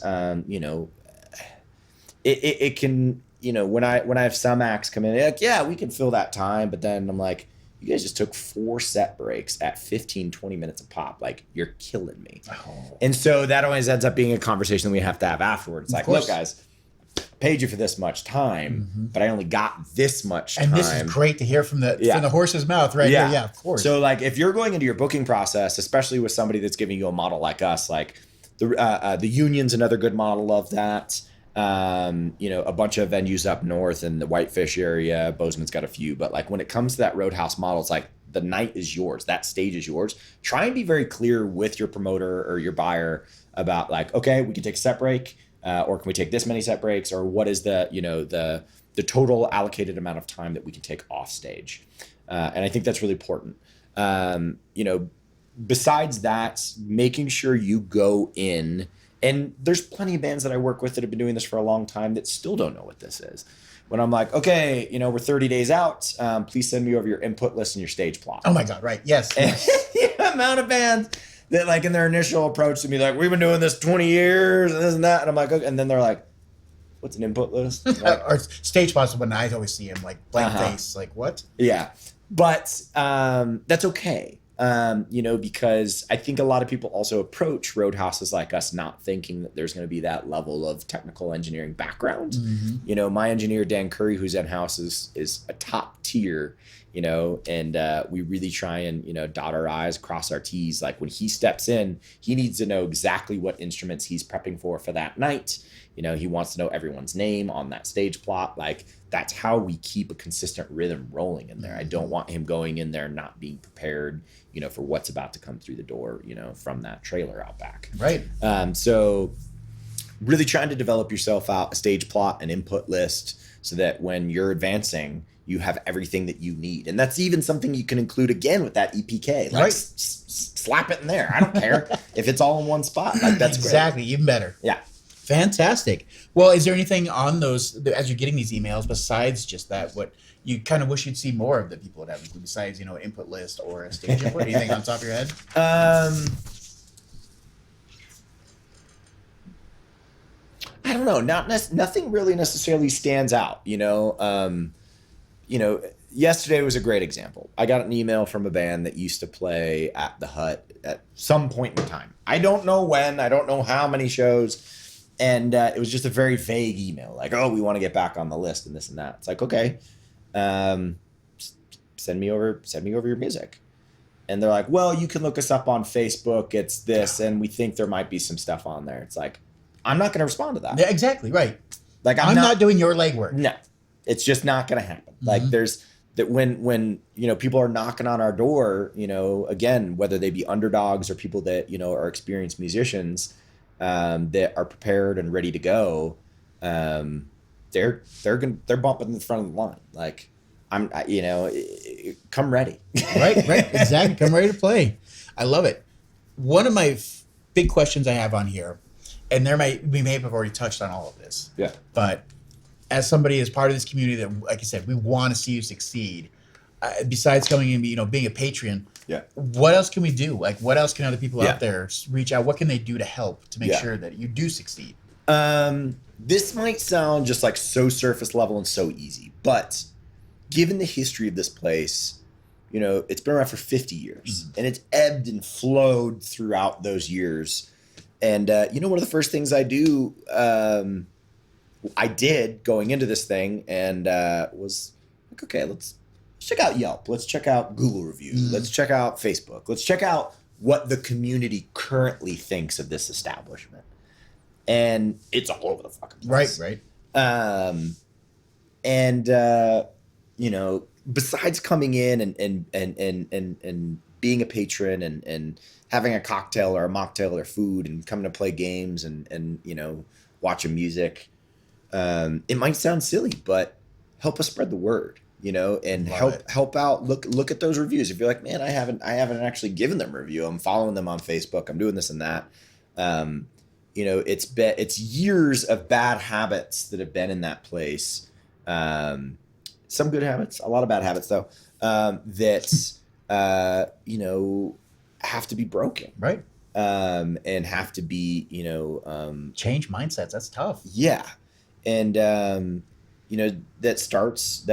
it can, when I have some acts come in, like, yeah, we can fill that time. But then I'm like, you guys just took 4 set breaks at 15, 20 minutes a pop. Like, you're killing me. Oh. And so that always ends up being a conversation we have to have afterwards. It's like, look, guys, paid you for this much time, but I only got this much time. And this is great to hear from the horse's mouth, right? Yeah, of course. So like if you're going into your booking process, especially with somebody that's giving you a model like us, like the union's another good model of that. A bunch of venues up north in the Whitefish area. Bozeman's got a few, but like when it comes to that Roadhouse model, it's like the night is yours. That stage is yours. Try and be very clear with your promoter or your buyer about like, okay, we can take a set break, or can we take this many set breaks, or what is the total allocated amount of time that we can take off stage. And I think that's really important. Besides that, making sure you go in, and there's plenty of bands that I work with that have been doing this for a long time that still don't know what this is. When I'm like, okay, we're 30 days out, please send me over your input list and your stage plot. Oh my God, right. Yes. And the amount of bands that like in their initial approach to me, like, we've been doing this 20 years and this and that. And I'm like, okay. And then they're like, what's an input list? Like, or stage plots when I always see him like blank face, like what? Yeah. But that's okay. Because I think a lot of people also approach Roadhouses like us not thinking that there's going to be that level of technical engineering background. Mm-hmm. My engineer, Dan Curry, who's in-house is a top tier, and we really try and, dot our I's, cross our T's. Like when he steps in, he needs to know exactly what instruments he's prepping for that night. He wants to know everyone's name on that stage plot. Like that's how we keep a consistent rhythm rolling in there. I don't want him going in there not being prepared, for what's about to come through the door, from that trailer out back. Right. So really trying to develop yourself out a stage plot, an input list, so that when you're advancing, you have everything that you need. And that's even something you can include again with that EPK. Like right. Slap it in there. I don't care if it's all in one spot. Like that's exactly. Great. Even better. Yeah. Fantastic. Well, is there anything on those, as you're getting these emails, besides just that, what you kind of wish you'd see more of that people would have, besides, input list or a stage input? Anything on top of your head? I don't know. Nothing really necessarily stands out, yesterday was a great example. I got an email from a band that used to play at the Hut at some point in time. I don't know when, I don't know how many shows. And it was just a very vague email, like, oh, we want to get back on the list and this and that. It's like, okay, send me over your music. And they're like, well, you can look us up on Facebook. It's this, and we think there might be some stuff on there. It's like, I'm not going to respond to that. Yeah, exactly, right. Like I'm not doing your legwork. No, it's just not going to happen. Mm-hmm. Like there's that when people are knocking on our door, again, whether they be underdogs or people that are experienced musicians. That are prepared and ready to go, they're bumping in the front of the line. Like come ready. right, exactly. Come ready to play. I love it. One of my big questions I have on here, and we may have already touched on all of this. Yeah. But as somebody as part of this community that, like I said, we want to see you succeed. Besides coming in, being a Patreon. Yeah. What else can we do? Like, what else can other people out there reach out? What can they do to help to make sure that you do succeed? This might sound just like so surface level and so easy, but given the history of this place, it's been around for 50 years and it's ebbed and flowed throughout those years. And, one of the first things I did going into this thing and was like, okay, let's check out Yelp. Let's check out Google reviews. Let's check out Facebook. Let's check out what the community currently thinks of this establishment. And it's all over the fucking place. Right. Besides coming in and being a patron and having a cocktail or a mocktail or food and coming to play games and watching music, it might sound silly, but help us spread the word. And help out. Look at those reviews. If you're like, man, I haven't actually given them a review. I'm following them on Facebook. I'm doing this and that. It's years of bad habits that have been in that place. Some good habits, a lot of bad habits though. That have to be broken. Right. And have to be change mindsets. That's tough. Yeah, and. That starts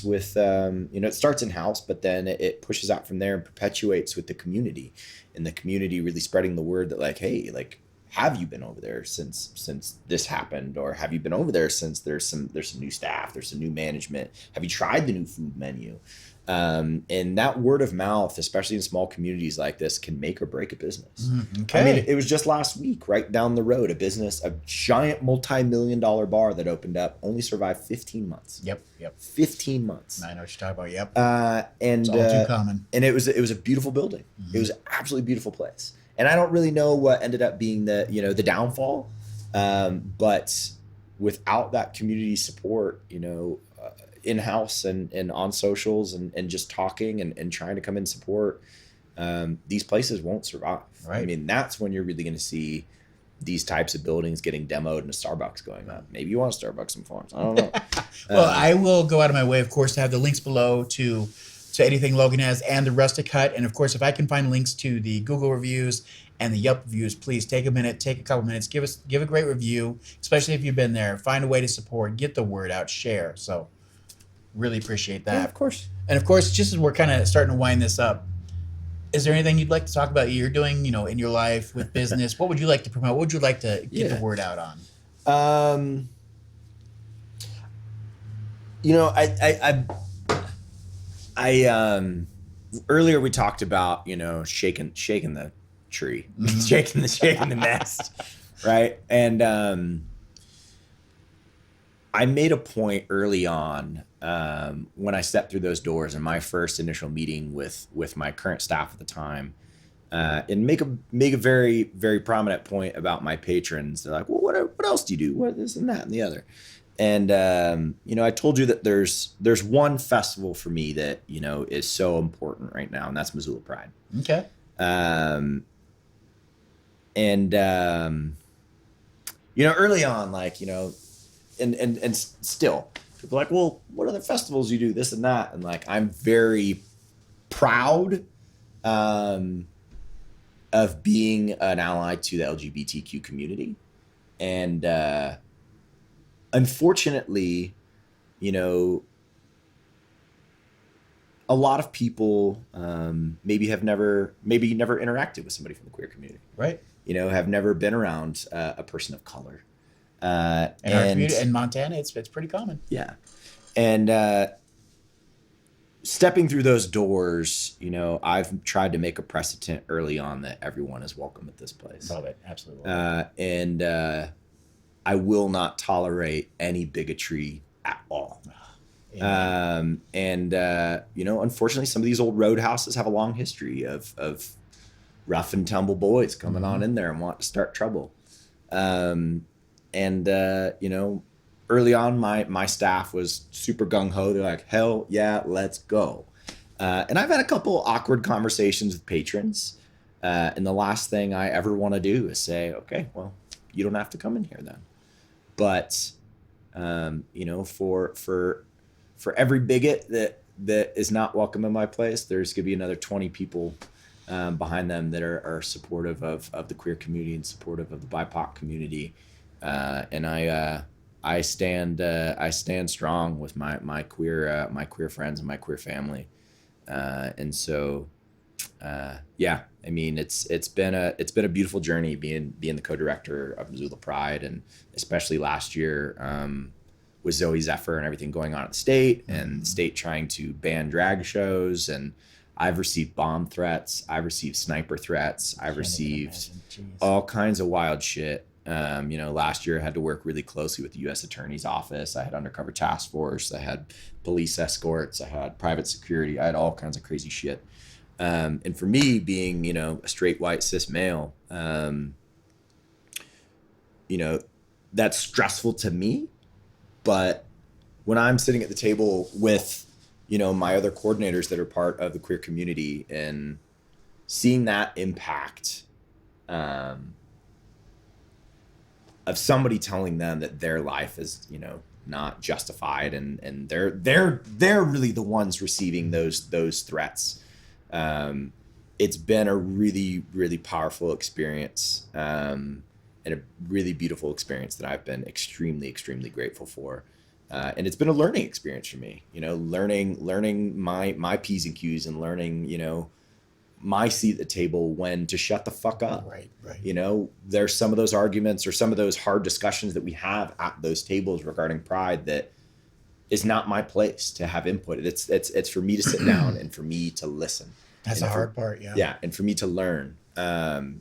with, it starts in house, but then it pushes out from there and perpetuates with the community, and the community really spreading the word that like, hey, like, have you been over there since this happened? Or have you been over there since there's some new staff, there's some new management? Have you tried the new food menu? And that word of mouth, especially in small communities like this, can make or break a business. Okay. I mean, it was just last week, right down the road, a giant multi-million-dollar bar that opened up, only survived 15 months. Yep. 15 months. I know what you're talking about. Yep. And it's all too common. And it was a beautiful building. It was an absolutely beautiful place. And I don't really know what ended up being the downfall. But without that community support, in-house and on socials and just talking and trying to come in support, these places won't survive. Right. I mean, that's when you're really going to see these types of buildings getting demoed and a Starbucks going up. Maybe you want a Starbucks in Florence. I don't know. Well, I will go out of my way, of course, to have the links below to anything Logan has and the Rustic Hut. And of course, if I can find links to the Google reviews and the Yelp reviews, please take a couple minutes, give a great review, especially if you've been there. Find a way to support, get the word out, share. So really appreciate that. Yeah, of course. And of course, just as we're kind of starting to wind this up, is there anything you'd like to talk about you're doing, in your life with business? What would you like to promote? What would you like to get the word out on? I earlier we talked about, shaking the tree, shaking the nest, right? And I made a point early on when I stepped through those doors in my first initial meeting with my current staff at the time, and make a very, very prominent point about my patrons. They're like, well, what else do you do? What this and that and the other. And I told you that there's one festival for me that is so important right now, and that's Missoula Pride. Okay. Early on, and still people are like, well, what other festivals you do, this and that, and I'm very proud of being an ally to the LGBTQ community, and unfortunately, a lot of people maybe never interacted with somebody from the queer community, right? Have never been around a person of color. In our community, in Montana, it's pretty common. Yeah. And stepping through those doors, I've tried to make a precedent early on that everyone is welcome at this place. Love it. Absolutely. And I will not tolerate any bigotry at all. Unfortunately, some of these old roadhouses have a long history of rough and tumble boys coming on in there and want to start trouble. Early on, my staff was super gung-ho. They're like, hell yeah, let's go. And I've had a couple awkward conversations with patrons. And the last thing I ever want to do is say, okay, well, you don't have to come in here then. But, for every bigot that is not welcome in my place, there's going to be another 20 people behind them that are supportive of the queer community and supportive of the BIPOC community. And I stand strong with my queer friends and my queer family. And so, I mean, it's been a beautiful journey being the co-director of Missoula Pride, and especially last year, with Zoe Zephyr and everything going on at the state, and the state trying to ban drag shows. And I've received bomb threats. I've received sniper threats. I've received all kinds of wild shit. Last year I had to work really closely with the U.S. Attorney's Office. I had undercover task force. I had police escorts. I had private security. I had all kinds of crazy shit. And for me, being, a straight white cis male, that's stressful to me. But when I'm sitting at the table with, my other coordinators that are part of the queer community and seeing that impact, of somebody telling them that their life is, not justified, and they're really the ones receiving those threats. It's been a really, really powerful experience, and a really beautiful experience that I've been extremely, extremely grateful for. And it's been a learning experience for me, learning my P's and Q's, and learning, my seat at the table when to shut the fuck up. Right. There's some of those arguments or some of those hard discussions that we have at those tables regarding pride that is not my place to have input. It's for me to sit down and for me to listen. That's the hard part. Yeah. Yeah. And for me to learn. Those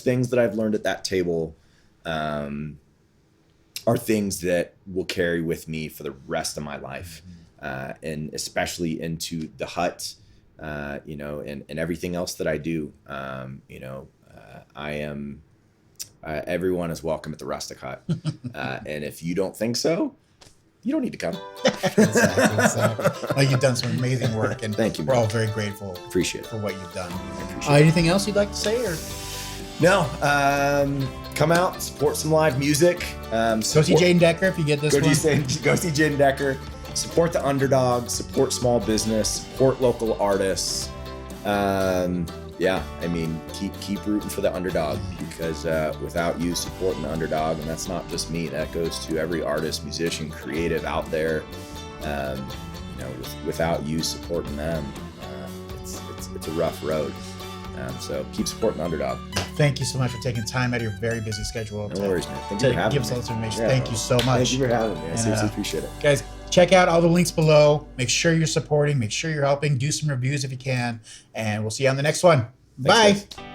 things that I've learned at that table, are things that will carry with me for the rest of my life. And especially into the hut, and everything else that I do. Everyone is welcome at the Rustic Hut. And if you don't think so, you don't need to come. Exactly. Well, you've done some amazing work, and thank you. We're all very grateful. Appreciate it for what you've done. Anything else you'd like to say, or no? Come out, support some live music. Go see Jaden Decker if you get this one. Go see Jaden Decker. Support the underdog. Support small business. Support local artists. Keep rooting for the underdog, because without you supporting the underdog, and that's not just me, that goes to every artist, musician, creative out there. Without you supporting them, it's a rough road. So keep supporting the underdog. Thank you so much for taking time out of your very busy schedule. No worries, man. Thank you for having me. Give us all this information. Thank you so much. Thank you for having me. I seriously appreciate it. Guys, check out all the links below. Make sure you're supporting. Make sure you're helping. Do some reviews if you can. And we'll see you on the next one. Thanks, bye. Guys.